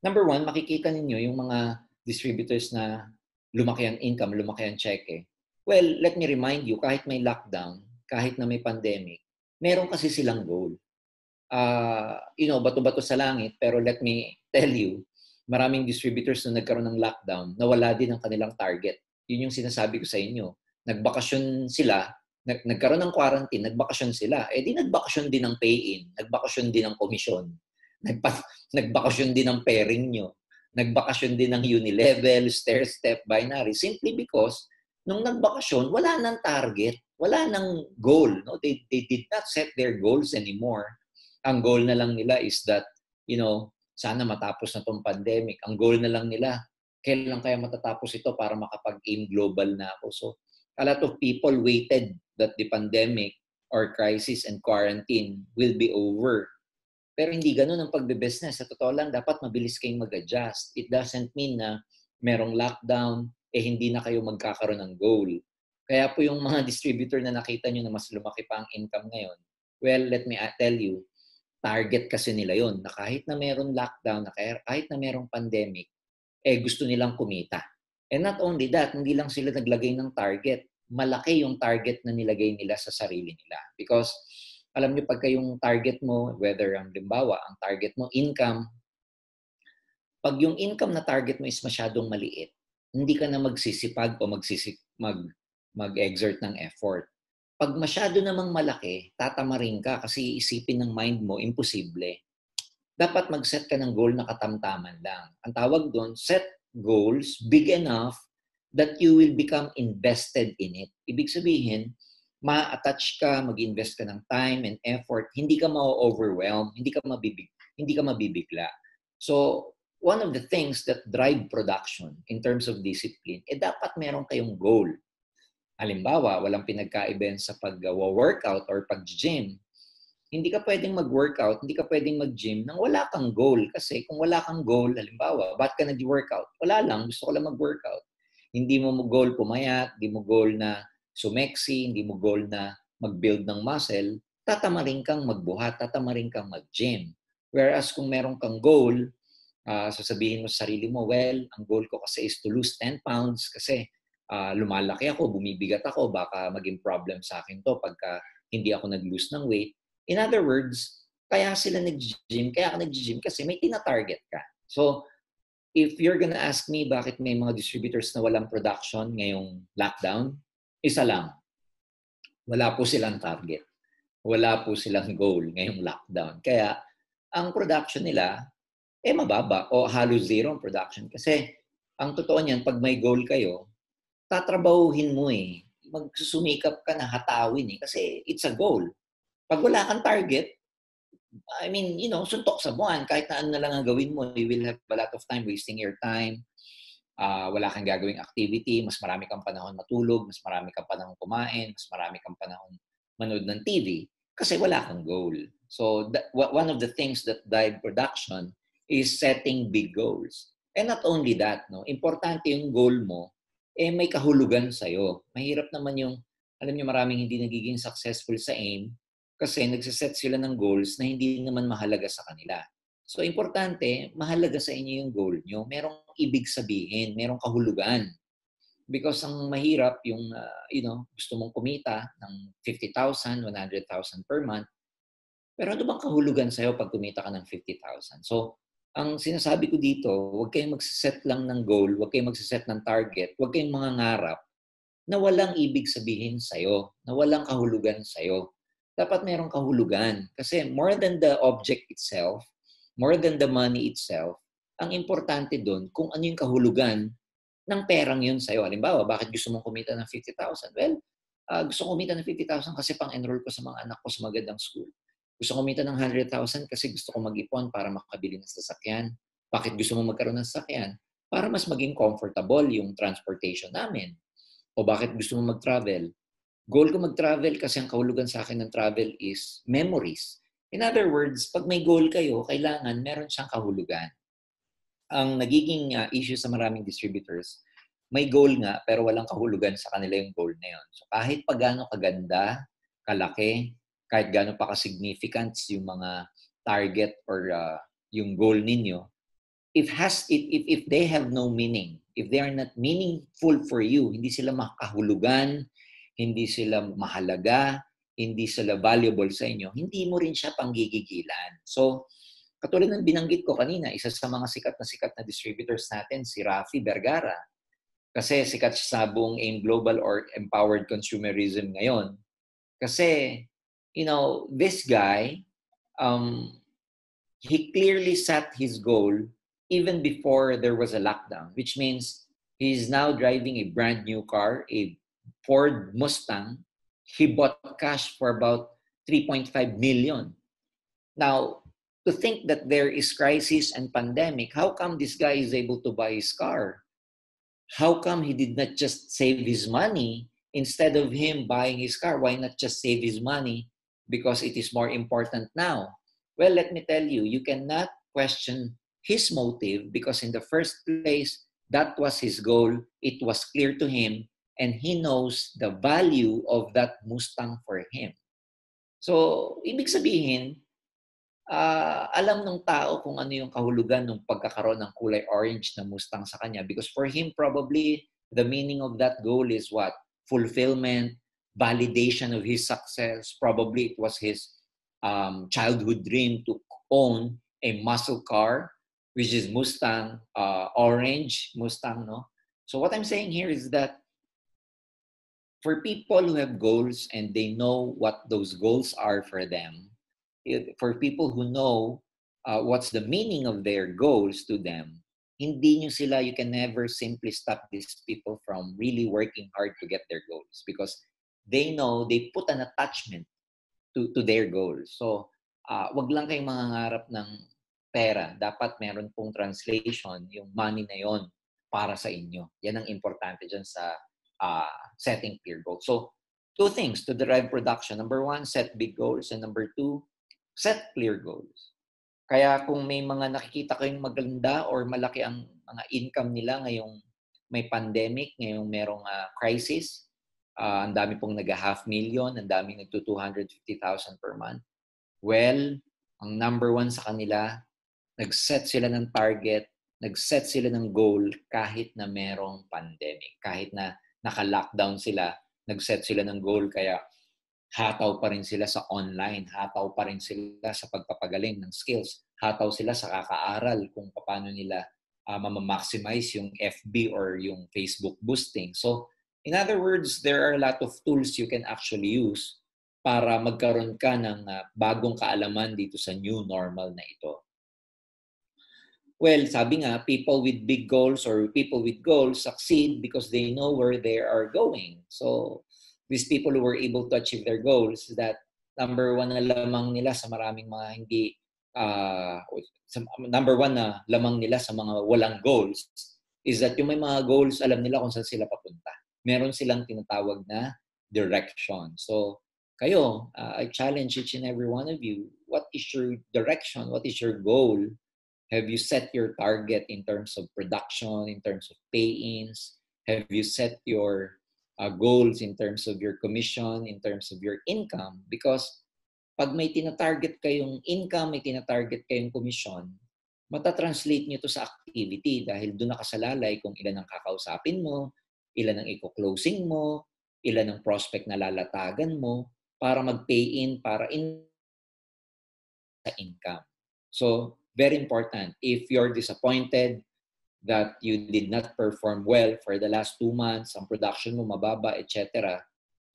Number one, makikita ninyo yung mga distributors na lumaki ang income, lumaki ang cheque. Well, let me remind you, kahit may lockdown, kahit na may pandemic, meron kasi silang goal. Bato-bato sa langit, pero let me tell you, maraming distributors na nagkaroon ng lockdown, nawala din ang kanilang target. Yun yung sinasabi ko sa inyo. Nagbakasyon sila, nagkaroon ng quarantine, nagbakasyon sila. Eh di nagbakasyon din ng pay-in, nagbakasyon din ng komisyon, nagbakasyon din ng pairing nyo, nagbakasyon din ng unilevel, stair-step, binary, simply because nung nagbakasyon, wala nang target, wala nang goal. No? They did not set their goals anymore. Ang goal na lang nila is that, sana matapos na tong pandemic. Ang goal na lang nila, kailan kaya matatapos ito para makapag-aim global na ako. So, a lot of people waited that the pandemic or crisis and quarantine will be over. Pero hindi ganun ang pagbe-business. Sa totoo lang, dapat mabilis kayong mag-adjust. It doesn't mean na merong lockdown, hindi na kayo magkakaroon ng goal. Kaya po yung mga distributor na nakita nyo na mas lumaki pa ang income ngayon, well, let me tell you, target kasi nila yon na kahit na merong lockdown, na kahit na merong pandemic, gusto nilang kumita. And not only that, hindi lang sila naglagay ng target. Malaki yung target na nilagay nila sa sarili nila. Because alam niyo, pagka yung target mo, whether ang limbawa, ang target mo, income, pag yung income na target mo is masyadong maliit, hindi ka na magsisipag o mag-exert ng effort. Pag masyado namang malaki, tatamarin ka kasi isipin ng mind mo, imposible. Dapat mag-set ka ng goal na katamtaman lang. Ang tawag doon, set goals big enough that you will become invested in it. Ibig sabihin, ma-attach ka, mag-invest ka ng time and effort, hindi ka ma-overwhelm, hindi ka mabibigla. So, one of the things that drive production in terms of discipline, dapat meron kayong goal. Halimbawa, walang pinagkaiba sa pag-workout or pag-gym. Hindi ka pwedeng mag-workout, hindi ka pwedeng mag-gym nang wala kang goal. Kasi kung wala kang goal, halimbawa, ba't ka nag-workout? Wala lang, gusto ko lang mag-workout. Hindi mo goal pumayat, hindi mo goal na sumeksi, hindi mo goal na mag-build ng muscle, tatamarin kang magbuhat, tatamarin kang mag-gym. Whereas kung meron kang goal, sasabihin mo sa sarili mo, well, ang goal ko kasi is to lose 10 pounds kasi lumalaki ako, bumibigat ako, baka maging problem sa akin to pagka hindi ako nag-lose ng weight. In other words, kaya sila nag-gym, kaya ako nag-gym kasi may tina-target ka. So, if you're gonna ask me bakit may mga distributors na walang production ngayong lockdown, isa lang, wala po silang target. Wala po silang goal ngayong lockdown. Kaya, ang production nila, mababa o halos zero ang production. Kasi, ang totoo niyan, pag may goal kayo, tatrabahuhin mo magsusumikap ka na hatawin kasi it's a goal. Pag wala kang target, suntok sa buwan. Kahit na ano na lang ang gawin mo, you will have a lot of time wasting your time. Wala kang gagawing activity, mas marami kang panahon matulog, mas marami kang panahon kumain, mas marami kang panahon manood ng TV kasi wala kang goal. So, one of the things that drive production is setting big goals. And not only that, no, importante yung goal mo, may kahulugan sa'yo. Mahirap naman yung, alam niyo, maraming hindi nagiging successful sa AIM kasi nagsiset sila ng goals na hindi naman mahalaga sa kanila. So, importante, mahalaga sa inyo yung goal nyo. Merong ibig sabihin, merong kahulugan. Because ang mahirap yung, gusto mong kumita ng 50,000, 100,000 per month, pero ano bang kahulugan sa'yo pag kumita ka ng 50,000? So, ang sinasabi ko dito, huwag kayong magsiset lang ng goal, huwag kayong magsiset ng target, huwag kayong mangangarap na walang ibig sabihin sa'yo, na walang kahulugan sa'yo. Dapat merong kahulugan. Kasi more than the object itself, more than the money itself, ang importante doon kung ano yung kahulugan ng perang yun sa'yo. Halimbawa, bakit gusto mong kumita ng 50,000? Well, gusto kong kumita ng 50,000 kasi pang-enroll ko sa mga anak ko sa magandang school. Gusto kong kumita ng 100,000 kasi gusto kong mag-ipon para makabili ng sasakyan. Bakit gusto mong magkaroon ng sasakyan? Para mas maging comfortable yung transportation namin. O bakit gusto mong mag-travel? Goal ko mag-travel kasi ang kahulugan sa akin ng travel is memories. In other words, pag may goal kayo, kailangan meron siyang kahulugan. Ang nagiging issue sa maraming distributors, may goal nga pero walang kahulugan sa kanila yung goal na yun. So kahit pa gaano kaganda, kalaki, kahit gaano pa ka-significant yung mga target or yung goal ninyo, if they have no meaning, if they are not meaningful for you, hindi sila makahulugan, hindi sila mahalaga, hindi sila valuable sa inyo, hindi mo rin siya panggigigilan. So, katulad ng binanggit ko kanina, isa sa mga sikat na distributors natin, si Rafi Vergara. Kasi sikat siya sa buong AIM Global or Empowered Consumerism ngayon. Kasi, this guy, he clearly set his goal even before there was a lockdown, which means he's now driving a brand new car, a Ford Mustang. He bought cash for about 3.5 million. Now, to think that there is crisis and pandemic, how come this guy is able to buy his car? How come he did not just save his money instead of him buying his car? Why not just save his money? Because it is more important now. Well, let me tell you, you cannot question his motive because in the first place, that was his goal. It was clear to him and he knows the value of that Mustang for him. So, ibig sabihin, alam ng tao kung ano yung kahulugan ng pagkakaroon ng kulay orange na Mustang sa kanya because for him, probably, the meaning of that goal is what? Fulfillment, validation of his success. Probably it was his childhood dream to own a muscle car, which is Mustang, orange Mustang, no? So what I'm saying here is that for people who have goals and they know what those goals are for them, for people who know what's the meaning of their goals to them, hindi nyo sila, you can never simply stop these people from really working hard to get their goals because they know they put an attachment to their goals. So, wag lang kayong mangangarap ng pera. Dapat meron pong translation, yung money na yon para sa inyo. Yan ang importante dyan sa setting clear goals. So, two things to drive production. Number one, set big goals. And number two, set clear goals. Kaya kung may mga nakikita kayong maganda or malaki ang mga income nila ngayong may pandemic, ngayong merong crisis, ang dami pong nag-500,000, ang daming nagto-250,000 per month. Well, ang number one sa kanila, nag-set sila ng target, nag-set sila ng goal kahit na merong pandemic. Kahit na naka-lockdown sila, nag-set sila ng goal kaya hataw pa rin sila sa online, hataw pa rin sila sa pagpapagaling ng skills, hataw sila sa kakaaral kung paano nila ma-maximize yung FB or yung Facebook boosting. So, in other words, there are a lot of tools you can actually use para magkaroon ka ng bagong kaalaman dito sa new normal na ito. Well, sabi nga, people with big goals or people with goals succeed because they know where they are going. So, these people who were able to achieve their goals, that number one na lamang nila sa maraming mga hindi, number one na lamang nila sa mga walang goals is that yung may mga goals, alam nila kung saan sila papunta. Meron silang tinatawag na direction. So, kayo, I challenge each and every one of you, what is your direction? What is your goal? Have you set your target in terms of production, in terms of pay-ins? Have you set your goals in terms of your commission, in terms of your income? Because pag may tinatarget kayong income, may tinatarget kayong commission, matatranslate nyo to sa activity dahil doon nakasalalay kung ilan ang kakausapin mo, ilan ang i-closing mo, ilan ang prospect na lalatagan mo para mag-pay-in, para sa income. So, very important. If you're disappointed that you did not perform well for the last 2 months, ang production mo mababa, etc.,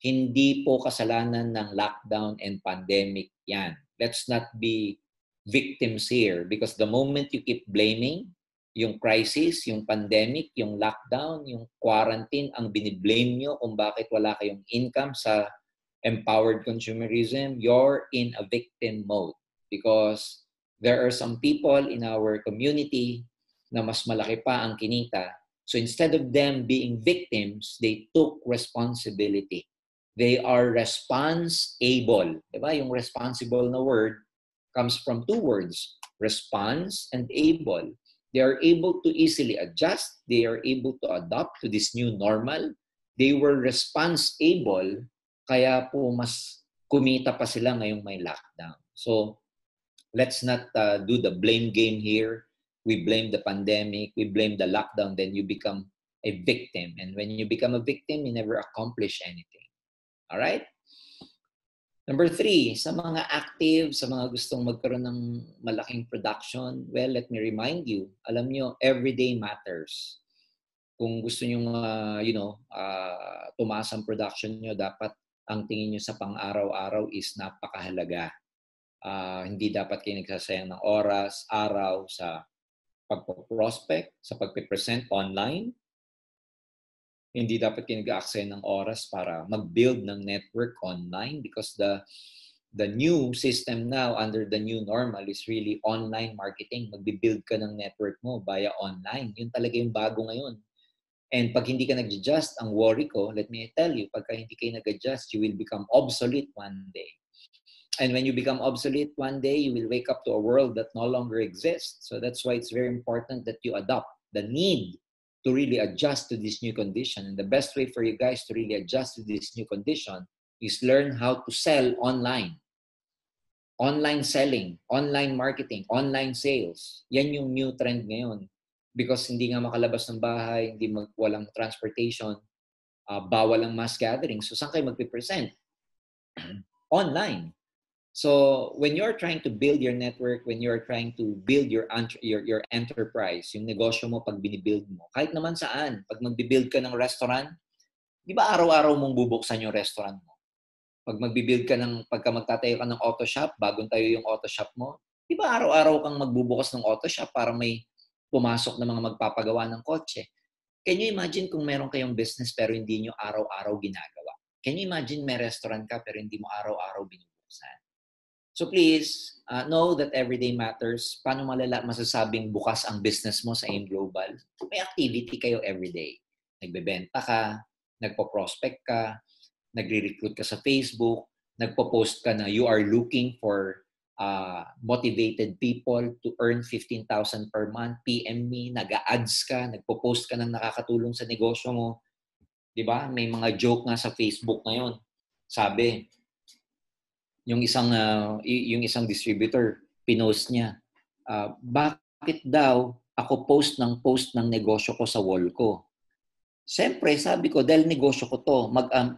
hindi po kasalanan ng lockdown and pandemic yan. Let's not be victims here because the moment you keep blaming yung crisis, yung pandemic, yung lockdown, yung quarantine, ang biniblame nyo kung bakit wala kayong income sa empowered consumerism, you're in a victim mode because there are some people in our community na mas malaki pa ang kinita. So instead of them being victims, they took responsibility. They are responsible. Diba? Yung responsible na word comes from 2 words, response and able. They are able to easily adjust. They are able to adapt to this new normal. They were responsible, kaya po mas kumita pa sila ngayong may lockdown. So, let's not do the blame game here. We blame the pandemic, we blame the lockdown, then you become a victim. And when you become a victim, you never accomplish anything. All right? Number 3, sa mga active, sa mga gustong magkaroon ng malaking production, well, let me remind you, alam nyo, everyday matters. Kung gusto nyo, tumaas ang production nyo, dapat ang tingin nyo sa pang-araw-araw is napakahalaga. Hindi dapat kayo nagsasayang ng oras, araw sa pagpo-prospect, sa pagpe-present online. Hindi dapat kayo nag-aaksaya ng oras para mag-build ng network online because the new system now under the new normal is really online marketing. Mag-build ka ng network mo via online. Yun talaga yung bago ngayon. And pag hindi ka nag-adjust, ang worry ko, let me tell you, pagka hindi kayo nag-adjust, you will become obsolete one day. And when you become obsolete one day, you will wake up to a world that no longer exists. So that's why it's very important that you adopt the need to really adjust to this new condition. And the best way for you guys to really adjust to this new condition is learn how to sell online. Online selling, online marketing, online sales. Yan yung new trend ngayon. Because hindi nga makalabas ng bahay, walang transportation, bawal ang mass gathering. So saan kayo magpipresent? Online. So when you're trying to build your network, when you're trying to build your enterprise, yung negosyo mo pag binibuild mo, kahit naman saan, pag magbibuild ka ng restaurant, di ba araw-araw mong bubuksan yung restaurant mo? Pag magbibuild ka pagka magtatayo ka ng auto shop, bagong tayo yung auto shop mo, di ba araw-araw kang magbubukas ng auto shop para may pumasok na mga magpapagawa ng kotse? Can you imagine kung meron kayong business pero hindi nyo araw-araw ginagawa? Can you imagine may restaurant ka pero hindi mo araw-araw binubuksan? So please, know that everyday matters. Paano masasabing bukas ang business mo sa AIM Global? May activity kayo everyday. Nagbebenta ka, nagpo-prospect ka, nagre-recruit ka sa Facebook, nagpo-post ka na you are looking for motivated people to earn 15,000 per month, PM me, nag-ads ka, nagpo-post ka ng nakakatulong sa negosyo mo. 'Di ba? May mga joke nga sa Facebook ngayon. Sabi, yung isang distributor, pinost niya, bakit daw ako post ng negosyo ko sa wall ko? Siyempre, sabi ko, dahil negosyo ko to,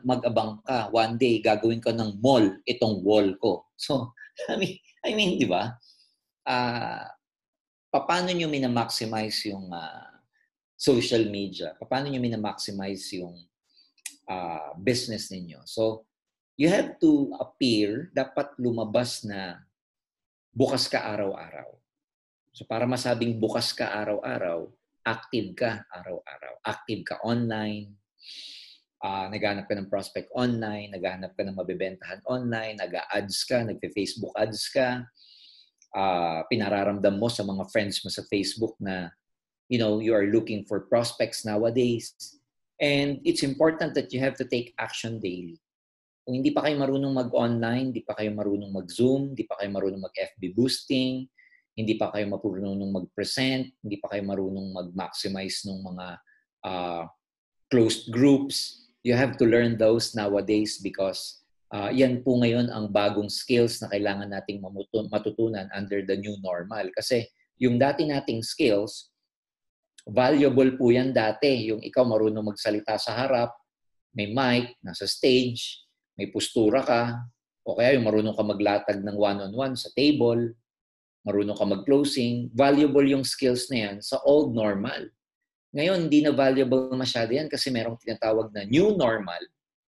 mag-abang ka. One day, gagawin ko ng mall itong wall ko. So, I mean, di ba? Paano nyo minamaximize yung social media? Paano nyo minamaximize yung business ninyo? So, you have to appear, dapat lumabas na bukas ka araw-araw. So, para masabing bukas ka araw-araw, active ka araw-araw. Active ka online, naghanap ka ng prospect online, naghanap ka ng mabibentahan online, nag-ads ka, nagpe-Facebook ads ka, pinararamdam mo sa mga friends mo sa Facebook na, you are looking for prospects nowadays. And it's important that you have to take action daily. Kung hindi pa kayo marunong mag-online, hindi pa kayo marunong mag-Zoom, hindi pa kayo marunong mag-FB boosting, hindi pa kayo marunong mag-present, hindi pa kayo marunong mag-maximize ng mga closed groups, you have to learn those nowadays because yan po ngayon ang bagong skills na kailangan nating matutunan under the new normal. Kasi yung dati nating skills, valuable po yan dati. Yung ikaw marunong magsalita sa harap, may mic, nasa stage, may postura ka, o kaya yung marunong ka maglatag ng one-on-one sa table, marunong ka mag-closing, valuable yung skills na yan sa old normal. Ngayon, hindi na valuable masyado yan kasi merong tinatawag na new normal.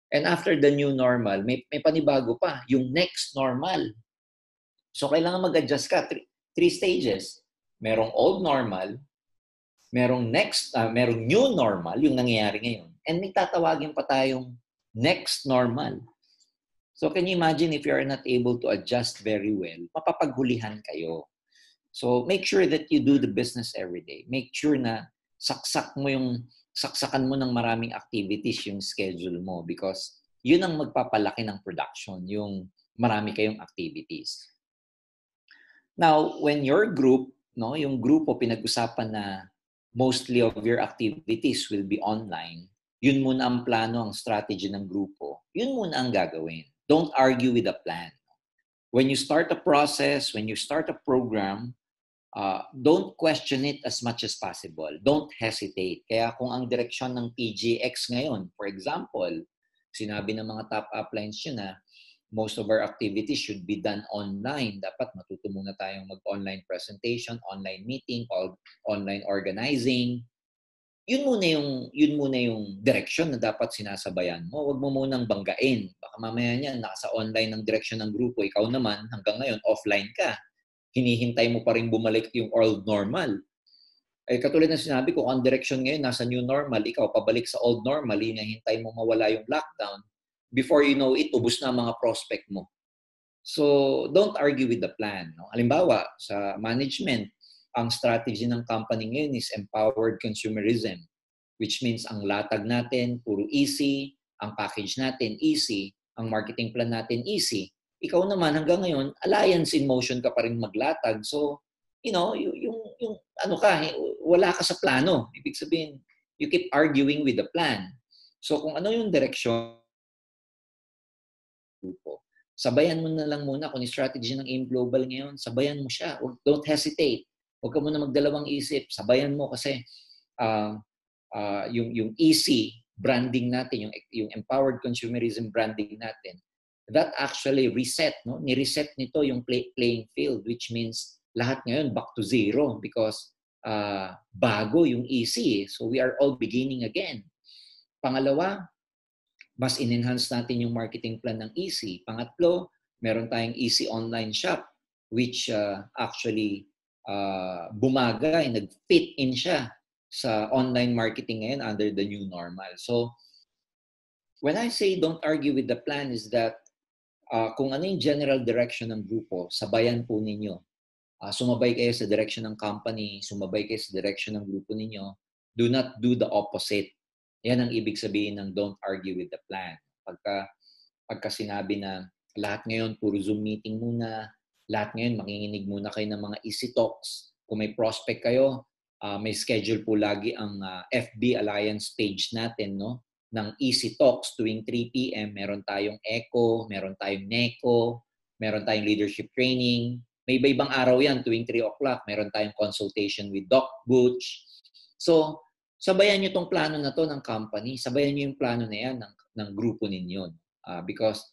And after the new normal, may panibago pa, yung next normal. So, kailangan mag-adjust ka. Three stages. Merong old normal, merong new normal, yung nangyayari ngayon. And may tatawagin pa tayong next normal. So, can you imagine if you are not able to adjust very well, mapapaghulihan kayo. So, make sure that you do the business every day. Make sure na saksakan mo ng maraming activities yung schedule mo because yun ang magpapalaki ng production, yung marami kayong activities. Now, when your group, yung grupo pinag-usapan na mostly of your activities will be online, yun muna ang plano, ang strategy ng grupo. Yun muna ang gagawin. Don't argue with the plan. When you start a process, when you start a program, don't question it as much as possible. Don't hesitate. Kaya kung ang direksyon ng PGX ngayon, for example, sinabi ng mga top uplines yun na most of our activities should be done online. Dapat matuto muna tayong mag-online presentation, online meeting, online organizing. Yun muna yung direksyon na dapat sinasabayan mo. Huwag mo munang banggain. Baka mamaya niyan, nasa online ng direksyon ng grupo. Ikaw naman, hanggang ngayon, offline ka. Hinihintay mo pa rin bumalik yung old normal. Eh, katulad ng sinabi ko, ang direksyon ngayon, nasa new normal. Ikaw, pabalik sa old normal, hinihintay mo mawala yung lockdown. Before you know it, ubus na mga prospect mo. So, don't argue with the plan. No? Halimbawa, sa management, ang strategy ng company ngayon is empowered consumerism, which means ang latag natin, puro easy, ang package natin, easy, ang marketing plan natin, easy. Ikaw naman, hanggang ngayon, alliance in motion ka pa rin maglatag. So, yung ano ka, wala ka sa plano. Ibig sabihin, you keep arguing with the plan. So, kung ano yung direksyon, sabayan mo na lang muna kung yung strategy ng AIM Global ngayon, sabayan mo siya. Don't hesitate. Huwag ka muna magdalawang isip. Sabayan mo kasi yung easy branding natin, yung empowered consumerism branding natin, that actually reset, no? Ni-reset nito yung playing field, which means lahat ngayon back to zero because bago yung easy. So we are all beginning again. Pangalawa, mas in-enhance natin yung marketing plan ng easy. Pangatlo, meron tayong easy online shop which actually bumagay, nag-fit in siya sa online marketing ngayon under the new normal. So, when I say don't argue with the plan is that kung ano yung general direction ng grupo, sabayan po ninyo. Sumabay kayo sa direction ng company, sumabay kayo sa direction ng grupo ninyo. Do not do the opposite. Yan ang ibig sabihin ng don't argue with the plan. Pagka sinabi na lahat ngayon puro Zoom meeting muna, lahat ngayon makikinig muna kayo ng mga easy talks. Kung may prospect kayo, may schedule po lagi ang FB Alliance page natin, no? Ng easy talks tuwing 3 p.m. Meron tayong ECO, meron tayong NECO, meron tayong leadership training. May iba-ibang araw yan tuwing 3 o'clock. Meron tayong consultation with Doc Butch. So, sabayan nyo itong plano na to ng company. Sabayan nyo yung plano na yan ng grupo ninyo. Because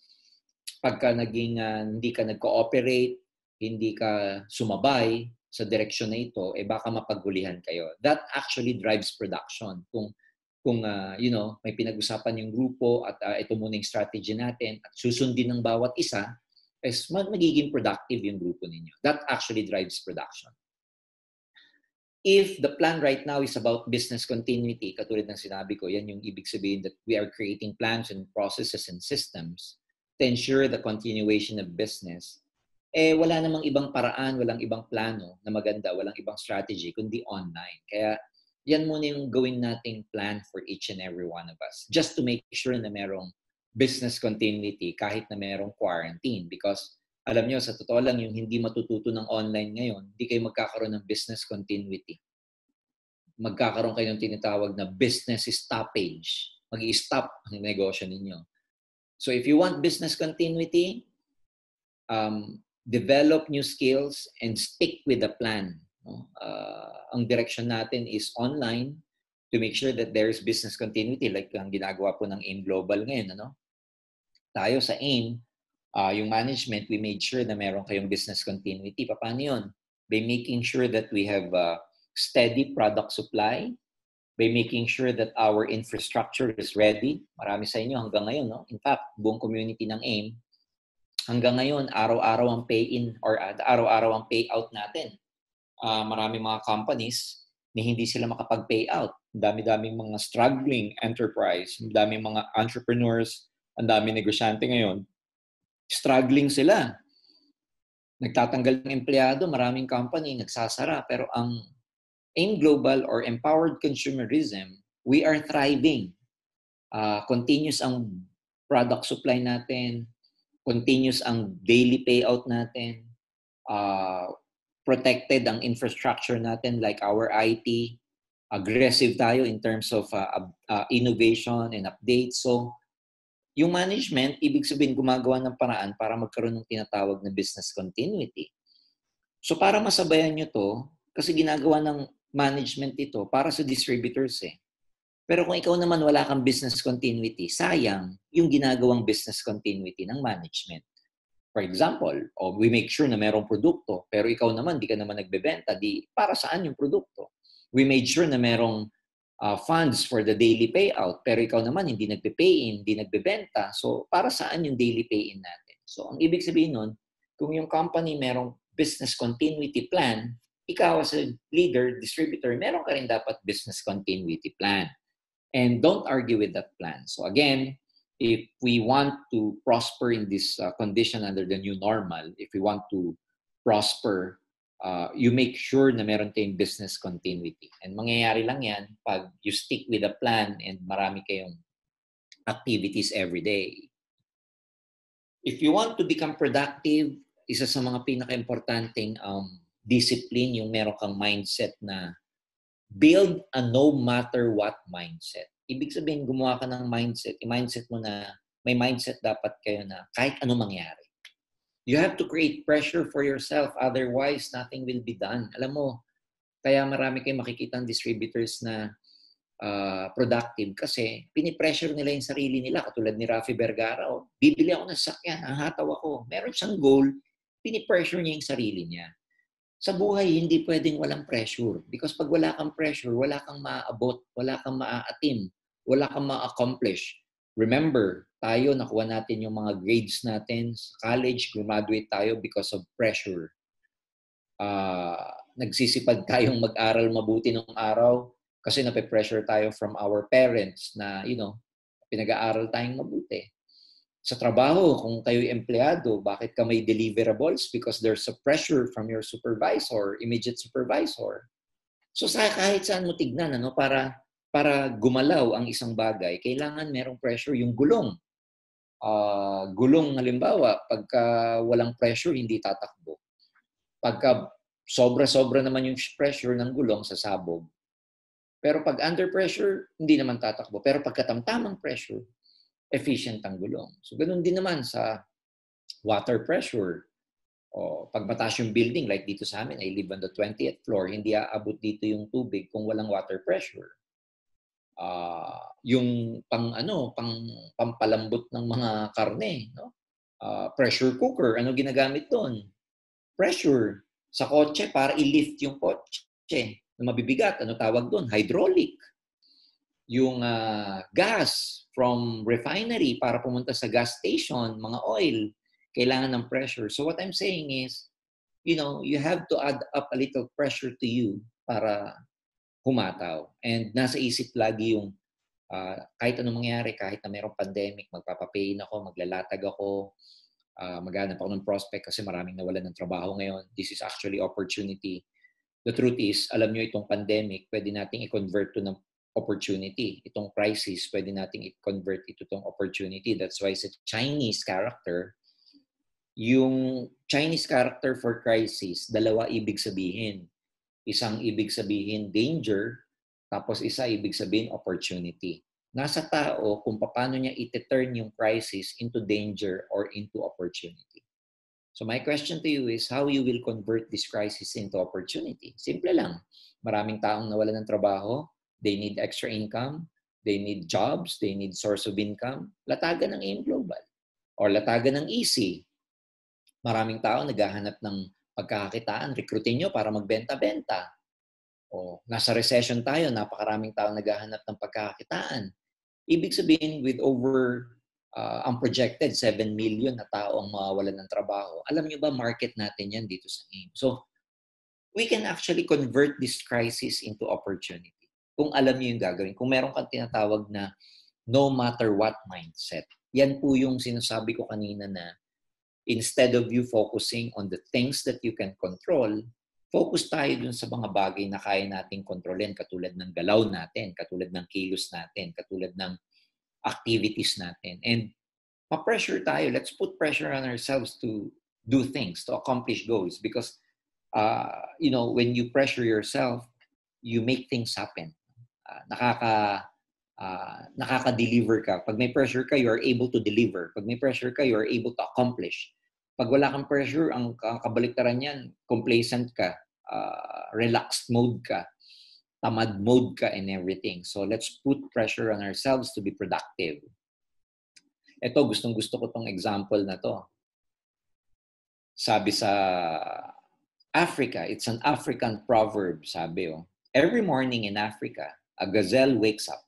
pagka hindi ka nag-cooperate, hindi ka sumabay sa direksyon na ito, baka mapaghulihan kayo. That actually drives production. Kung may pinag-usapan yung grupo at ito muna yung strategy natin at susundin ng bawat isa, magiging productive yung grupo ninyo. That actually drives production. If the plan right now is about business continuity, katulad ng sinabi ko, yan yung ibig sabihin that we are creating plans and processes and systems to ensure the continuation of business, wala namang ibang paraan, walang ibang plano na maganda, walang ibang strategy, kundi online. Kaya yan muna yung gawin nating plan for each and every one of us. Just to make sure na merong business continuity kahit na merong quarantine. Because alam nyo, sa totoo lang, yung hindi matututo ng online ngayon, hindi kayo magkakaroon ng business continuity. Magkakaroon kayo ng tinatawag na business stoppage. Mag-i-stop ang negosyo ninyo. So if you want business continuity, develop new skills and stick with the plan. Ang direction natin is online to make sure that there is business continuity like ang ginagawa po ng AIM Global ngayon. Tayo sa AIM, yung management, we made sure na meron kayong business continuity. Paano yun? By making sure that we have steady product supply, by making sure that our infrastructure is ready. Marami sa inyo hanggang ngayon, no? In fact, buong community ng AIM, hanggang ngayon, araw-araw ang pay-in or araw-araw ang payout natin. Marami mga companies na hindi sila makapag-payout. Ang dami-daming mga struggling enterprise, ang daming mga entrepreneurs, ang daming negosyante ngayon. Struggling sila. Nagtatanggal ng empleyado, maraming company nagsasara. Pero ang AIM Global or Empowered Consumerism, we are thriving. Continuous ang product supply natin, continuous ang daily payout natin, protected ang infrastructure natin like our IT, aggressive tayo in terms of innovation and updates. So, yung management, ibig sabihin gumagawa ng paraan para magkaroon ng tinatawag na business continuity. So para masabayan nyo to, kasi ginagawa ng management ito para sa distributors eh. Pero kung ikaw naman wala kang business continuity, sayang yung ginagawang business continuity ng management. For example, we make sure na merong produkto, pero ikaw naman, di ka naman nagbebenta, di para saan yung produkto? We made sure na merong funds for the daily payout, pero ikaw naman hindi nagpe-pay-in, hindi nagbebenta. So, para saan yung daily pay-in natin? So, ang ibig sabihin nun, kung yung company merong business continuity plan, ikaw as a leader, distributor, meron ka rin dapat business continuity plan. And don't argue with that plan. So again, if we want to prosper in this condition under the new normal, if we want to prosper, you make sure na meron tayong business continuity. And mangyayari lang yan pag you stick with a plan and marami kayong activities every day. If you want to become productive, isa sa mga pinaka-importanting discipline, yung meron kang mindset na build a no matter what mindset. Ibig sabihin, gumawa ka ng mindset. I-mindset mo na may mindset dapat kayo na kahit ano mangyari. You have to create pressure for yourself. Otherwise, nothing will be done. Alam mo, kaya marami kayong makikita ng distributors na productive kasi pinipressure nila yung sarili nila. Katulad ni Rafi Vergara, bibili ako ng sakyan, hahataw ako. Meron siyang goal, pinipressure niya yung sarili niya. Sa buhay, hindi pwedeng walang pressure. Because pag wala kang pressure, wala kang maaabot, wala kang maaatim, wala kang ma-accomplish. Remember, tayo, nakuha natin yung mga grades natin sa college, graduate tayo because of pressure. Nagsisipag tayong mag-aral mabuti ng araw kasi nape-pressure tayo from our parents na, pinag-aaral tayong mabuti. Sa trabaho, kung kayo'y empleyado, bakit ka may deliverables? Because there's a pressure from your supervisor, immediate supervisor. So kahit saan mo tignan, para gumalaw ang isang bagay, kailangan merong pressure. Yung gulong. Gulong, halimbawa, pagka walang pressure, hindi tatakbo. Pagka sobra-sobra naman yung pressure ng gulong, sasabog. Pero pag under pressure, hindi naman tatakbo. Pero pagkatamtamang pressure, efficient ang gulong. So, ganun din naman sa water pressure. O pag mataas yung building, like dito sa amin, I live on the 20th floor, hindi aabot dito yung tubig kung walang water pressure. Yung pampalambot ng mga karne, no? Pressure cooker, ano ginagamit doon? Pressure. Sa kotse, para i-lift yung kotse na mabibigat, ano tawag doon? Hydraulic. Yung gas from refinery para pumunta sa gas station, mga oil, kailangan ng pressure. So what I'm saying is, you have to add up a little pressure to you para humataw. And nasa isip lagi yung kahit anong mangyari, kahit na mayroong pandemic, magpapapain ako, maglalatag ako, maghanap ako ng prospect kasi maraming nawalan ng trabaho ngayon. This is actually opportunity. The truth is, alam nyo itong pandemic, pwede nating i-convert to ng opportunity. Itong crisis, pwede nating i-convert ito itong opportunity. That's why sa Chinese character, yung Chinese character for crisis, dalawa ibig sabihin. Isang ibig sabihin danger, tapos isa ibig sabihin opportunity. Nasa tao kung paano niya i-turn yung crisis into danger or into opportunity. So my question to you is how you will convert this crisis into opportunity. Simple lang. Maraming taong nawalan ng trabaho, they need extra income, they need jobs, they need source of income. Latagan ng AIM Global or latagan ng EC. Maraming tao naghahanap ng pagkakakitaan, recruitin nyo para magbenta-benta. O nasa recession tayo, napakaraming tao naghahanap ng pagkakakitaan. Ibig sabihin with over ang projected 7 million na tao ang mawawalan ng trabaho. Alam niyo ba market natin yan dito sa AIM? So we can actually convert this crisis into opportunity. Kung alam niyo yung gagawin, kung meron kang tinatawag na no matter what mindset. Yan po yung sinasabi ko kanina na instead of you focusing on the things that you can control, focus tayo dun sa mga bagay na kaya nating kontrolin katulad ng galaw natin, katulad ng kilos natin, katulad ng activities natin. And ma-pressure tayo. Let's put pressure on ourselves to do things, to accomplish goals. Because, when you pressure yourself, you make things happen. Nakaka-deliver ka. Pag may pressure ka, you are able to deliver. Pag may pressure ka, you are able to accomplish. Pag wala kang pressure, ang kabaliktaran niyan, complacent ka, relaxed mode ka, tamad mode ka and everything. So let's put pressure on ourselves to be productive. Ito, gustong-gusto ko tong example na to. Sabi sa Africa, it's an African proverb, sabi every morning in Africa, a gazelle wakes up.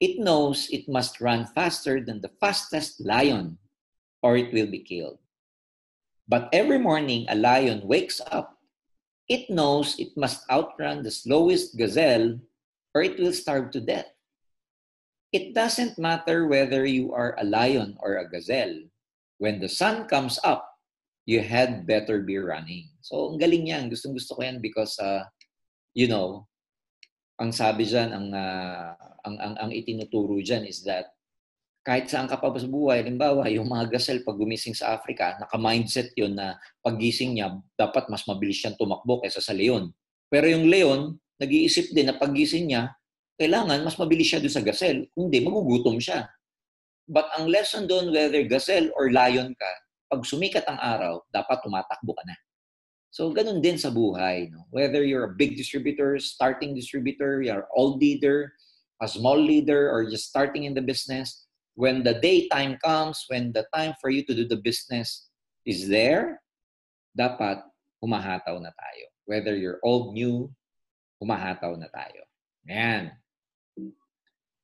It knows it must run faster than the fastest lion or it will be killed. But every morning a lion wakes up, it knows it must outrun the slowest gazelle or it will starve to death. It doesn't matter whether you are a lion or a gazelle. When the sun comes up, you had better be running. So, ang galing yan. Gustong-gusto ko yan because, ang sabi dyan, ang itinuturo dyan is that kahit saan ka pa sa buhay, halimbawa, yung mga gazelle pag gumising sa Africa, naka-mindset yun na paggising niya, dapat mas mabilis siyang tumakbo kaysa sa leon. Pero yung leon, nag-iisip din na paggising niya, kailangan mas mabilis siya doon sa gazelle. Kundi, magugutom siya. But ang lesson doon, whether gazelle or lion ka, pag sumikat ang araw, dapat tumatakbo ka na. So, ganun din sa buhay. No? Whether you're a big distributor, starting distributor, you're an old leader, a small leader, or just starting in the business, when the daytime comes, when the time for you to do the business is there, dapat humahataw na tayo. Whether you're old, new, humahataw na tayo. Ayan.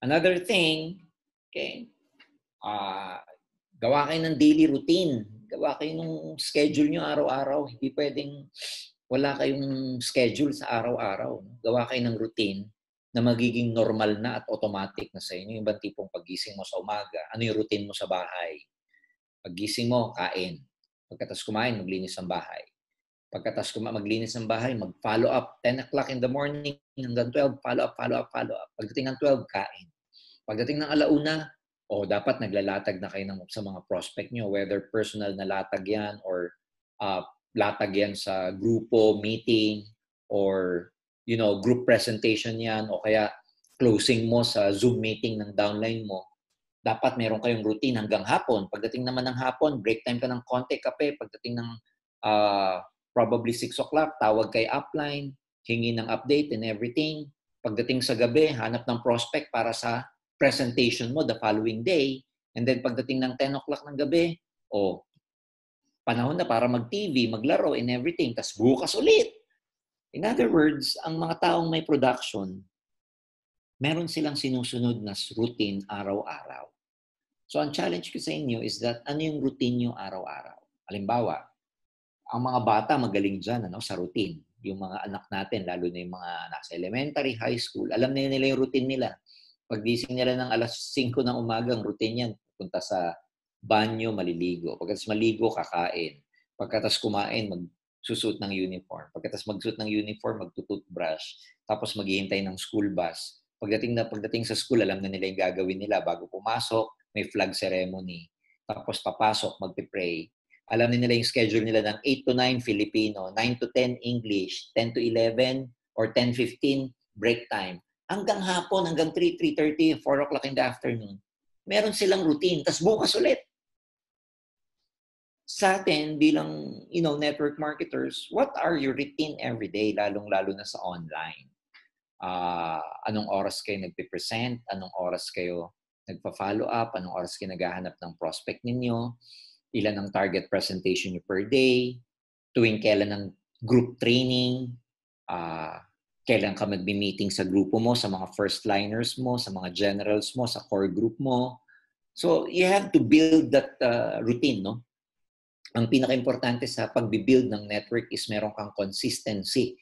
Another thing, okay, gawa kayo ng daily routine. Gawa kayo ng schedule nyo araw-araw. Hindi pwedeng wala kayong schedule sa araw-araw. Gawa kayo ng routine na magiging normal na at automatic na sa inyo. Yung ibang tipong paggising mo sa umaga, ano yung routine mo sa bahay? Paggising mo, kain. Pagkatas kumain, maglinis ang bahay. Pagkatas maglinis ng bahay, mag-follow up. 10 o'clock in the morning hanggang 12, follow up. Pagdating ng 12, kain. Pagdating ng alauna, dapat naglalatag na kayo sa mga prospect nyo, whether personal na latag yan or latag yan sa grupo, meeting, or group presentation yan, o kaya closing mo sa Zoom meeting ng downline mo. Dapat meron kayong routine hanggang hapon. Pagdating naman ng hapon, break time ka ng konti, kape. Pagdating ng probably 6 o'clock, tawag kay upline, hingi ng update and everything. Pagdating sa gabi, hanap ng prospect para sa presentation mo the following day. And then pagdating ng 10 o'clock ng gabi, panahon na para mag-TV, maglaro and everything. Tas bukas ulit. In other words, ang mga taong may production, meron silang sinusunod na routine araw-araw. So ang challenge ko sa inyo is that ano yung routine nyo araw-araw? Halimbawa, ang mga bata magaling dyan sa routine. Yung mga anak natin, lalo na yung mga nasa elementary, high school, alam na nila yung routine nila. Paggising nila ng alas 5 ng umaga, ang routine yan, punta sa banyo, maliligo. Pagkatapos maligo, kakain. Pagkatapos kumain, magsusuot ng uniform. Pagkatapos magsuot ng uniform, magtututbrush. Tapos maghihintay ng school bus. Pagdating sa school, alam na nila yung gagawin nila. Bago pumasok, may flag ceremony. Tapos papasok, magpipray. Alam na nila yung schedule nila ng 8 to 9 Filipino, 9 to 10 English, 10 to 11 or 10-15 break time. Hanggang hapon, hanggang 3, 3:30, 4 o'clock in the afternoon. Meron silang routine. Tapos bukas ulit. Sa atin, bilang network marketers, what are your routine every day, lalong-lalo na sa online? Anong oras kayo nagpe-present? Anong oras kayo nagpa-follow up? Anong oras kayo naghahanap ng prospect ninyo? Ilan ang target presentation nyo per day? Tuwing kailan ang group training? Kailan ka magbi-meeting sa grupo mo, sa mga first liners mo, sa mga generals mo, sa core group mo? So, you have to build that routine, no? Ang pinaka-importante sa pag-build ng network is meron kang consistency.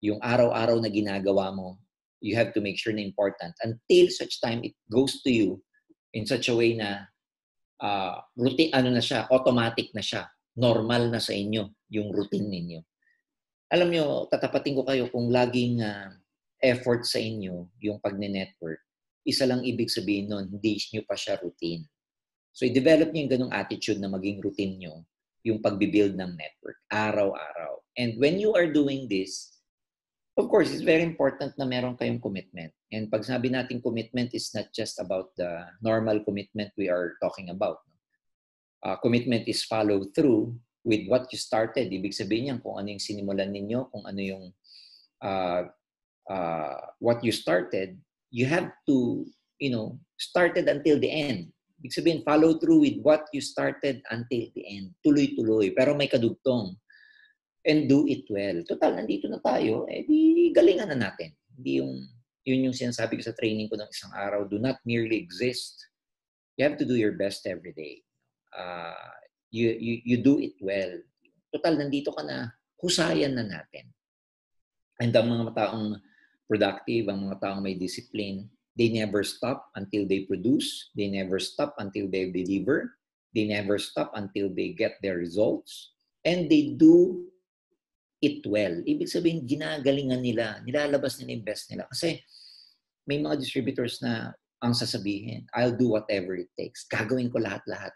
Yung araw-araw na ginagawa mo, you have to make sure na important until such time it goes to you in such a way na routine, na siya, automatic na siya. Normal na sa inyo yung routine ninyo. Alam nyo, tatapatin ko kayo kung laging effort sa inyo yung pag-network, isa lang ibig sabihin nun, hindi nyo pa siya routine. So, i-develop nyo yung ganung attitude na maging routine nyo, yung pag-build ng network, araw-araw. And when you are doing this, of course, it's very important na meron kayong commitment. And pag sabi natin commitment is not just about the normal commitment we are talking about. Commitment is follow through. with what you started. Ibig sabihin niyan kung ano yung sinimulan ninyo, kung ano yung what you started, you have to, started until the end. Ibig sabihin, follow through with what you started until the end. Tuloy-tuloy, pero may kadugtong. And do it well. Total, nandito na tayo, di galingan na natin. Yun yung sinasabi ko sa training ko ng isang araw, do not merely exist. You have to do your best every day. You do it well. Total, nandito ka na, husayan na natin. And ang mga taong productive, ang mga taong may discipline, they never stop until they produce. They never stop until they deliver. They never stop until they get their results. And they do it well. Ibig sabihin, ginagalingan nila, nilalabas nila yung best nila. Kasi may mga distributors na ang sasabihin, I'll do whatever it takes. Gagawin ko lahat-lahat.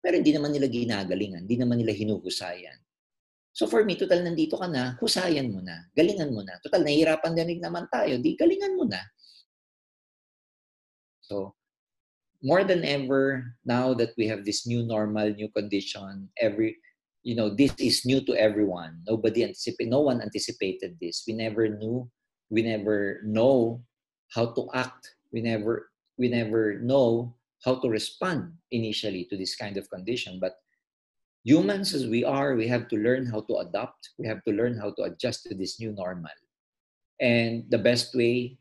Pero hindi naman nila ginagalingan, hindi naman nila hinuhusayan. So for me, total nandito ka na, husayan mo na, galingan mo na. Total, nahihirapan din naman tayo, di galingan mo na. So, more than ever, now that we have this new normal, new condition, this is new to everyone. No one anticipated this. We never know how to act. We never know how to respond initially to this kind of condition. But humans as we are, we have to learn how to adapt. We have to learn how to adjust to this new normal. And the best way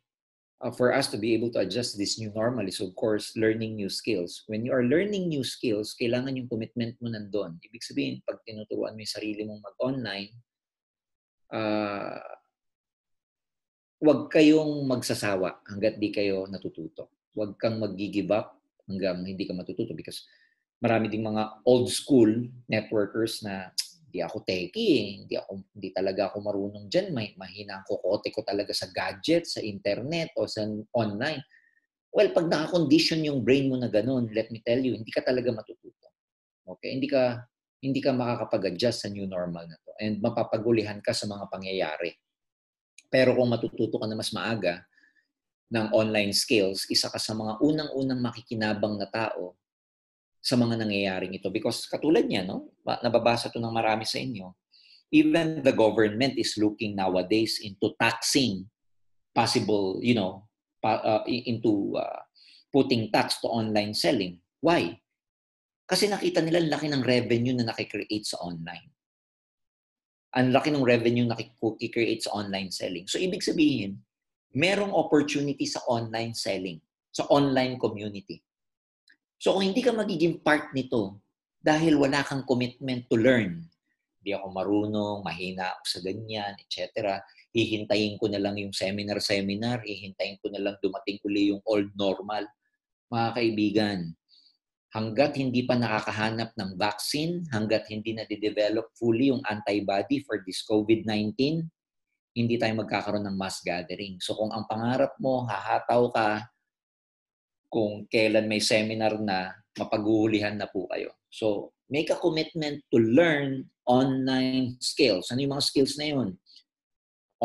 for us to be able to adjust to this new normal is, of course, learning new skills. When you are learning new skills, kailangan yung commitment mo nandun. Ibig sabihin, pag tinuturuan mo yung sarili mong mag-online, huwag kayong magsasawa hanggat di kayo natututo. Huwag kang mag-give up hanggang hindi ka matututo, because marami ding mga old school networkers na hindi ako techie, hindi talaga ako marunong dyan, mahina ang kukote ko talaga sa gadget, sa internet o sa online. Well, pag naka-condition yung brain mo na ganun, let me tell you, hindi ka talaga matututo. Okay? Hindi ka makakapag-adjust sa new normal na to, and mapapagulihan ka sa mga pangyayari. Pero kung matututo ka na mas maaga ng online skills, isa ka sa mga unang-unang makikinabang na tao sa mga nangyayaring ito. Because katulad niya, nababasa to ng marami sa inyo, even the government is looking nowadays into taxing possible, into putting tax to online selling. Why? Kasi nakita nila ang laki ng revenue na nakikreate sa online. Ang laki ng revenue na nakikreate sa online selling. So, ibig sabihin, merong opportunity sa online selling, sa online community. So kung hindi ka magiging part nito dahil wala kang commitment to learn, hindi ako marunong, mahina ako sa ganyan, etc. Hihintayin ko na lang yung seminar, hihintayin ko na lang dumating uli yung old normal. Mga kaibigan, hanggat hindi pa nakakahanap ng vaccine, hanggat hindi na de-develop fully yung antibody for this COVID-19, hindi tayo magkakaroon ng mass gathering. So kung ang pangarap mo, hahataw ka, kung kailan may seminar na, mapaghuhulihan na po kayo. So, make a commitment to learn online skills. Ano yung mga skills na yun?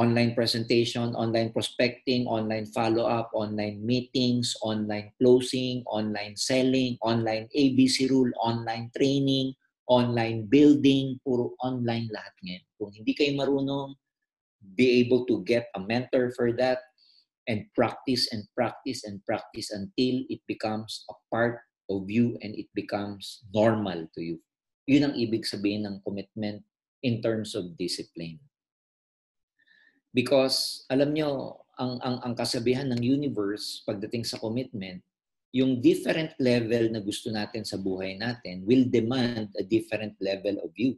Online presentation, online prospecting, online follow-up, online meetings, online closing, online selling, online ABC rule, online training, online building, puro online lahat ngayon. Kung hindi kayo marunong, be able to get a mentor for that, and practice and practice and practice until it becomes a part of you and it becomes normal to you. Yun ang ibig sabihin ng commitment in terms of discipline. Because, alam nyo, ang kasabihan ng universe pagdating sa commitment, yung different level na gusto natin sa buhay natin will demand a different level of you.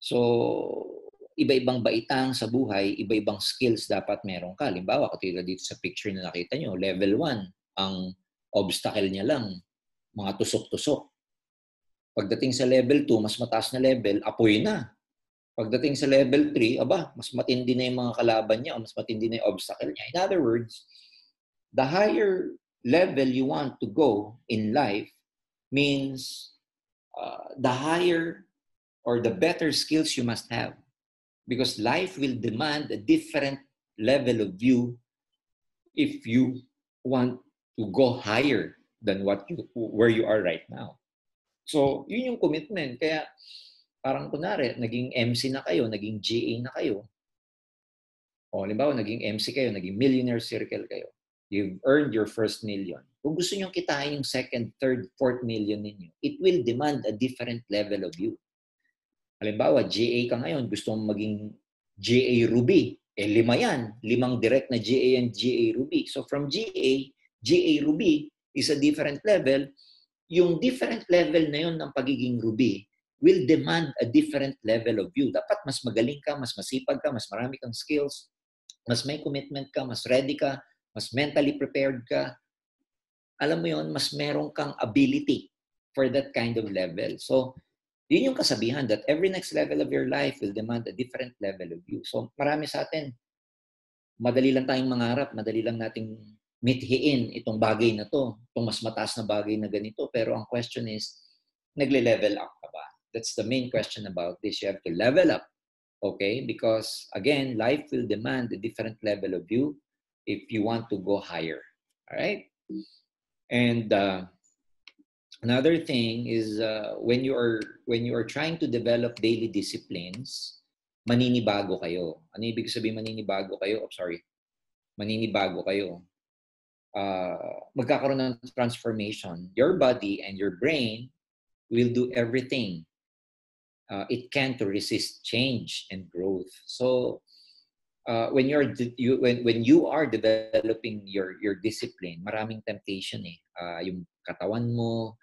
So, iba-ibang baitang sa buhay, iba-ibang skills dapat meron ka. Halimbawa, katulad dito sa picture na nakita nyo, level 1, ang obstacle niya lang, mga tusok-tusok. Pagdating sa level 2, mas mataas na level, apoy na. Pagdating sa level 3, mas matindi na yung mga kalaban niya o mas matindi na yung obstacle niya. In other words, the higher level you want to go in life means the higher or the better skills you must have. Because life will demand a different level of you if you want to go higher than where you are right now. So, yun yung commitment. Kaya, Parang kunwari, naging MC na kayo, naging GA na kayo. O halimbawa, naging MC kayo, naging millionaire circle kayo. You've earned your first million. Kung gusto nyo kitain yung second, third, fourth million ninyo, it will demand a different level of you. Halimbawa, GA ka ngayon, gusto mong maging GA Ruby. Eh, 5 yan. 5 direct na GA and GA Ruby. So from GA Ruby is a different level. Yung different level na yun ng pagiging Ruby will demand a different level of you. Dapat mas magaling ka, mas masipag ka, mas marami kang skills, mas may commitment ka, mas ready ka, mas mentally prepared ka. Alam mo yun, mas meron kang ability for that kind of level. So, yun yung kasabihan that every next level of your life will demand a different level of you. So, marami sa atin, madali lang tayong mangarap, madali lang nating mithiin itong bagay na to, itong mas mataas na bagay na ganito. Pero ang question is, nagle-level up ka ba? That's the main question about this. You have to level up, okay? Because, again, life will demand a different level of you if you want to go higher. All right? And another thing is when you are trying to develop daily disciplines, maninibago kayo. Ano ibig sabihin maninibago kayo? Oh, sorry. Maninibago kayo. Magkakaroon ng transformation. Your body and your brain will do everything it can to resist change and growth. So when you are developing your discipline, maraming temptation eh. Yung katawan mo,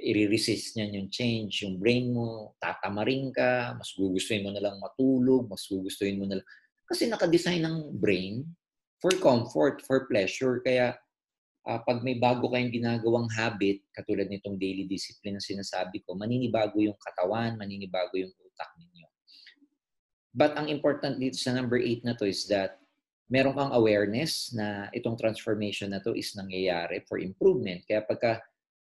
i-resist niyan yung change. Yung brain mo, tatamarin ka, mas gugustuhin mo na lang matulog, mas gugustuhin mo na lang. Kasi nakadesign ng brain for comfort, for pleasure. Kaya pag may bago kayong ginagawang habit, katulad nitong daily discipline na sinasabi ko, maninibago yung katawan, maninibago yung utak ninyo. But ang important dito sa number 8 na to is that meron kang awareness na itong transformation na to is nangyayari for improvement. Kaya pagka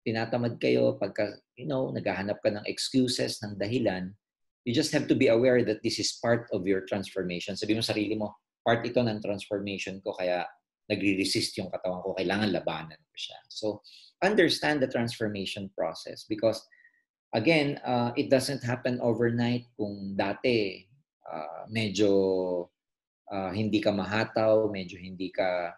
tinatamad kayo, pagka, naghahanap ka ng excuses, ng dahilan, you just have to be aware that this is part of your transformation. Sabi mo sarili mo, part ito ng transformation ko, kaya nagre-resist yung katawan ko, kailangan labanan ko siya. So, understand the transformation process because, again, it doesn't happen overnight. Kung dati, medyo hindi ka mahataw, medyo hindi ka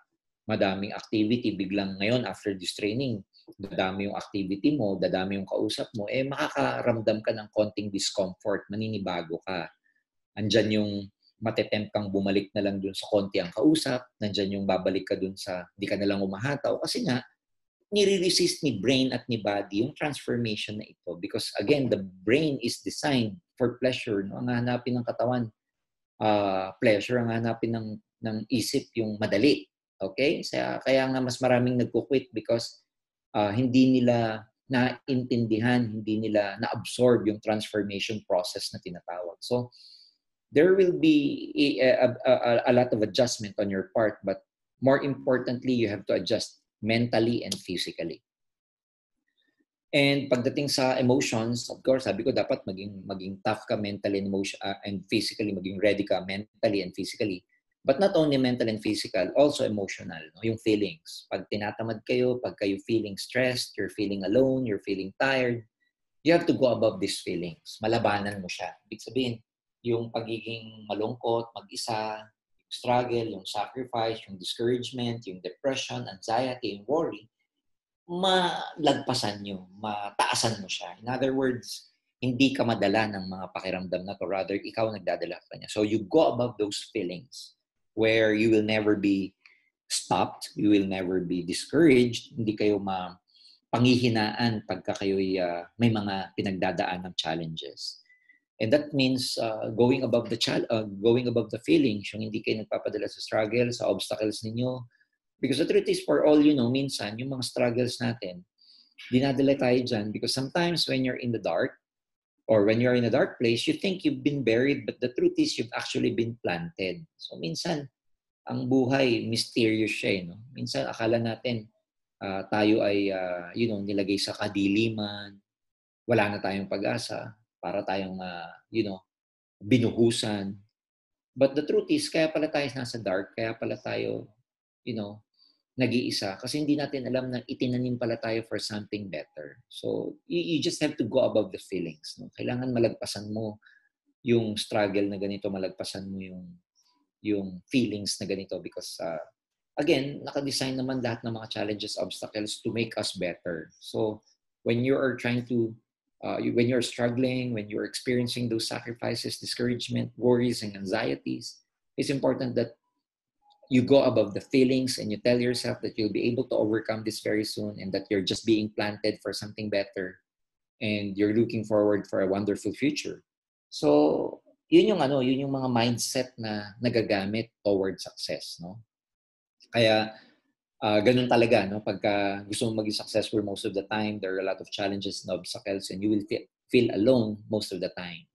madaming activity, biglang ngayon after this training, dadami yung activity mo, dadami yung kausap mo, makakaramdam ka ng konting discomfort, maninibago ka. Andyan yung matetempt kang bumalik na lang dun sa konti ang kausap, nandyan yung babalik ka dun sa di ka na lang umahataw kasi nga, nire-resist ni brain at ni body yung transformation na ito because again, the brain is designed for pleasure. No? Ang hanapin ng katawan, pleasure, ang hanapin ng isip yung madali. Okay? Kaya nga mas maraming nagko-quit because hindi nila naintindihan, hindi nila na-absorb yung transformation process na tinatawag. So, there will be a lot of adjustment on your part, but more importantly, you have to adjust mentally and physically. And pagdating sa emotions, of course, sabi ko dapat maging tough ka mentally and physically, maging ready ka mentally and physically. But not only mental and physical, also emotional, no? Yung feelings. Pag tinatamad kayo, pag kayo feeling stressed, you're feeling alone, you're feeling tired, you have to go above these feelings. Malabanan mo siya. Ibig sabihin, yung pagiging malungkot, mag-isa, yung struggle, yung sacrifice, yung discouragement, yung depression, anxiety, yung worry, malagpasan nyo, mataasan mo siya. In other words, hindi ka madala ng mga pakiramdam na to. Rather, ikaw nagdadala ka niya. So you go above those feelings where you will never be stopped, you will never be discouraged, hindi kayo panghihinaan pagka kayo'y may mga pinagdadaan ng challenges. And that means going above the feelings, yung hindi kayo nagpapadala sa struggle, sa obstacles ninyo. Because the truth is, for all you know, minsan, yung mga struggles natin, dinadala tayo dyan because sometimes when you're in the dark, or when you're in a dark place, you think you've been buried, but the truth is you've actually been planted. So minsan, ang buhay, mysterious siya. No? Minsan, akala natin tayo ay nilagay sa kadiliman, wala na tayong pag-asa, para tayong binuhusan. But the truth is, kaya pala tayo nasa dark, kaya pala tayo, nag-iisa kasi hindi natin alam na itinanim pala tayo for something better. So, you just have to go above the feelings. No? Kailangan malagpasan mo yung struggle na ganito, malagpasan mo yung feelings na ganito because again, naka-design naman lahat ng mga challenges, obstacles to make us better. So, when you are trying to, when you're struggling, when you're experiencing those sacrifices, discouragement, worries, and anxieties, it's important that you go above the feelings and you tell yourself that you'll be able to overcome this very soon and that you're just being planted for something better and you're looking forward for a wonderful future. So, yun yung mga mindset na nagagamit toward success, no? Kaya ganun talaga, no? Pagka gusto mong maging successful most of the time, there are a lot of challenges and obstacles and you will feel alone most of the time.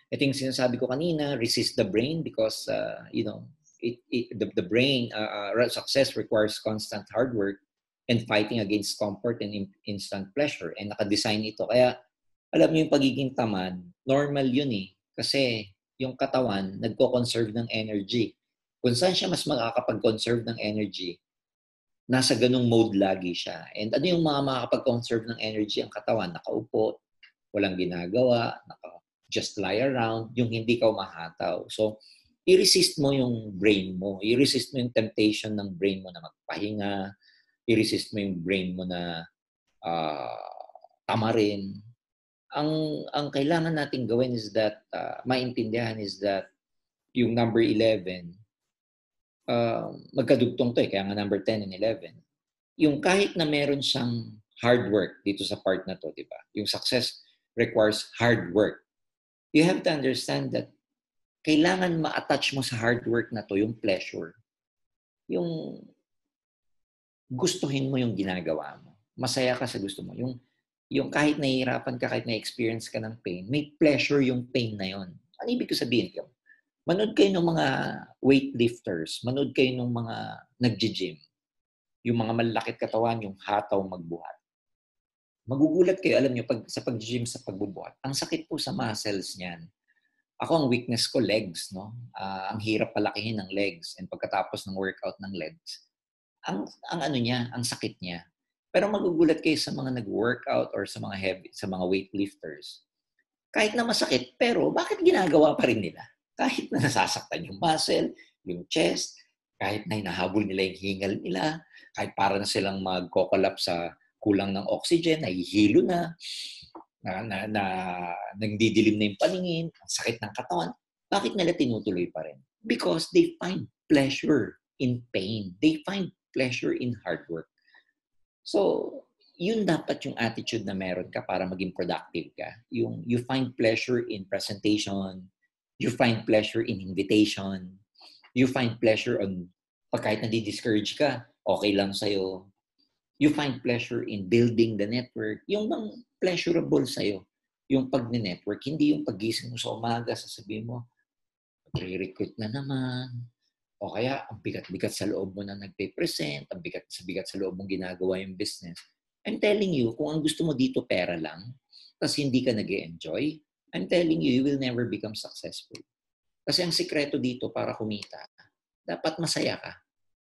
Ito yung sinasabi ko kanina, resist the brain because, the brain, success requires constant hard work and fighting against comfort and instant pleasure. And nakadesign ito. Kaya, alam niyo yung pagiging tamad, normal yun eh. Kasi yung katawan, nagko-conserve ng energy. Kung saan siya mas makakapag-conserve ng energy, nasa ganung mode lagi siya. And ano yung mga makakapag-conserve ng energy ang katawan? Nakaupo, walang ginagawa, just lie around, yung hindi ka umahataw. So, i-resist mo yung brain mo. I-resist mo yung temptation ng brain mo na magpahinga. I-resist mo yung brain mo na tamarin. Ang kailangan nating gawin is that, maintindihan is that yung number 11, magkadugtong to eh, kaya nga number 10 and 11. Yung kahit na meron siyang hard work dito sa part na to, di ba? Yung success requires hard work. You have to understand that kailangan ma-attach mo sa hard work na to yung pleasure. Yung gustuhin mo yung ginagawa mo. Masaya ka sa gusto mo. Yung kahit nahihirapan ka, kahit na-experience ka ng pain, may pleasure yung pain na yon. Ano ibig ko sabihin ko? Manood kayo ng mga weightlifters, manood kayo ng mga nag-gym. Yung mga malakit katawan, yung hataw magbuhat. Magugulat kayo, alam nyo, sa pag-gym, sa pagbubuhat, ang sakit po sa muscles niyan. Ako, ang weakness ko, legs, no? Ang hirap palakihin ng legs. And pagkatapos ng workout ng legs, ang ano niya, ang sakit niya. Pero magugulat kayo sa mga nag-workout or sa mga weightlifters. Kahit na masakit, pero bakit ginagawa pa rin nila? Kahit na nasasaktan yung muscle, yung chest, kahit na hinahabol nila yung hingal nila, kahit para na silang magko-collapse sa kulang ng oxygen, nahihilo na nagdidilim na yung paningin, ang sakit ng katawan, bakit nila tinutuloy pa rin? Because they find pleasure in pain. They find pleasure in hard work. So, yun dapat yung attitude na meron ka para maging productive ka. Yung you find pleasure in presentation, you find pleasure in invitation, you find pleasure on kahit nadi-discourage ka, okay lang sa'yo. You find pleasure in building the network. Yung bang pleasurable sa'yo, yung pag-network, hindi yung pag-gising mo sa umaga, sasabihin mo, re-recruit na naman, o kaya ang bigat-bigat sa loob mo na nagpe-present, ang bigat sa loob mong ginagawa yung business. I'm telling you, kung ang gusto mo dito pera lang, tapos hindi ka nag-e-enjoy, I'm telling you, you will never become successful. Kasi ang sikreto dito para kumita, dapat masaya ka.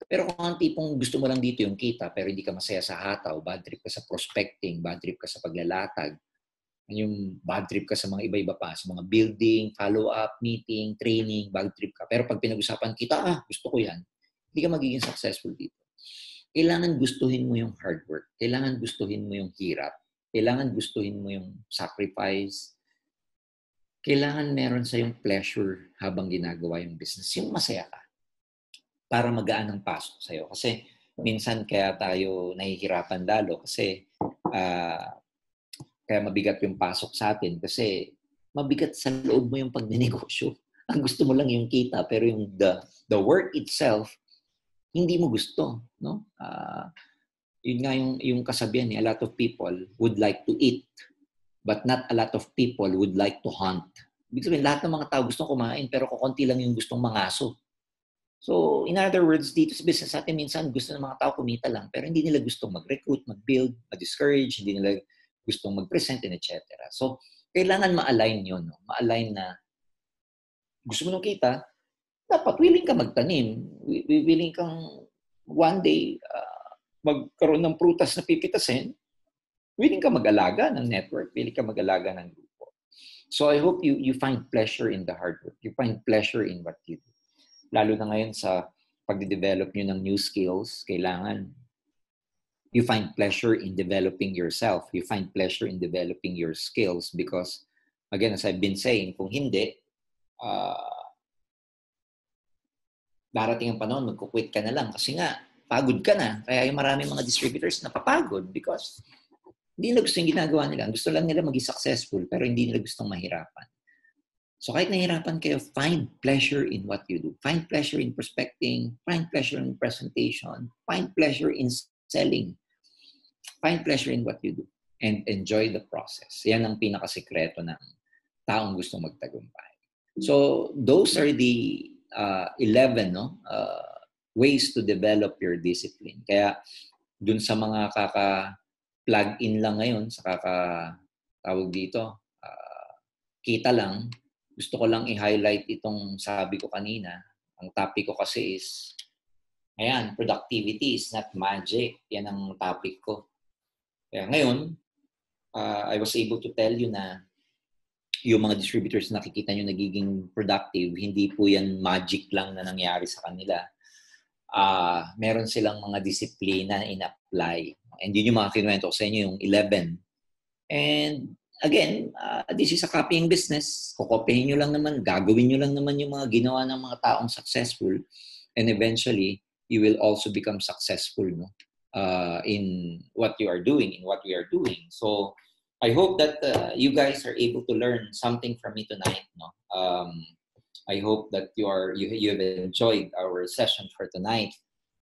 Pero kung ang tipong gusto mo lang dito yung kita pero hindi ka masaya sa hataw, bad trip ka sa prospecting, bad trip ka sa paglalatag, yung bad trip ka sa mga iba-iba pa, sa mga building, follow-up, meeting, training, bad trip ka. Pero pag pinag-usapan kita, gusto ko yan, hindi ka magiging successful dito. Kailangan gustuhin mo yung hard work. Kailangan gustuhin mo yung hirap. Kailangan gustuhin mo yung sacrifice. Kailangan meron sa yung pleasure habang ginagawa yung business. Yung masaya ka para magaan ang pasok sa'yo. Kasi minsan kaya tayo nahihirapan lalo kasi kaya mabigat yung pasok sa atin kasi mabigat sa loob mo yung pagnenegosyo. Ang gusto mo lang yung kita pero yung the work itself hindi mo gusto, no? Yun nga yung kasabihan a lot of people would like to eat but not a lot of people would like to hunt. Ibig sabihin, lahat ng mga tao gustong kumain pero kukunti lang yung gustong mangaso. So, in other words, dito sa business natin, minsan gusto ng mga tao kumita lang, pero hindi nila gustong mag-recruit, mag-build, mag-discourage, hindi nila gustong mag-present, and etc. So, kailangan ma-align yun. No? Ma-align na gusto mo nung kita, dapat willing ka magtanim, willing kang one day, magkaroon ng prutas na pipitasin, willing ka mag-alaga ng network, willing ka mag-alaga ng grupo. So I hope you find pleasure in the hard work. You find pleasure in what you do. Lalo na ngayon sa pag-develop nyo ng new skills, kailangan you find pleasure in developing yourself. You find pleasure in developing your skills because, again, as I've been saying, kung hindi, darating ang panahon, magkukwit ka na lang kasi nga, pagod ka na. Kaya yung maraming mga distributors napapagod because hindi nila gusto yung ginagawa nila. Gusto lang nila maging successful pero hindi nila gustong mahirapan. So kahit nahirapan kayo, find pleasure in what you do. Find pleasure in prospecting. Find pleasure in presentation. Find pleasure in selling. Find pleasure in what you do. And enjoy the process. Yan ang pinakasikreto ng taong gustong magtagumpay. So those are the 11 ways to develop your discipline. Kaya dun sa mga kaka-plug in lang ngayon, sa tawag dito, kita lang, gusto ko lang i-highlight itong sabi ko kanina. Ang topic ko kasi is, ayan, productivity is not magic. Yan ang topic ko. Kaya ngayon, I was able to tell you na yung mga distributors na nakikita nyo nagiging productive, hindi po yan magic lang na nangyari sa kanila. Meron silang mga disiplina na in-apply. And yun yung mga kinuwento ko sa inyo, yung 11. And again, this is a copying business. Kukopihin nyo lang naman, gagawin nyo lang naman yung mga ginawa ng mga taong successful. And eventually, you will also become successful in what you are doing, in what we are doing. So, I hope that you guys are able to learn something from me tonight. I hope that you have enjoyed our session for tonight.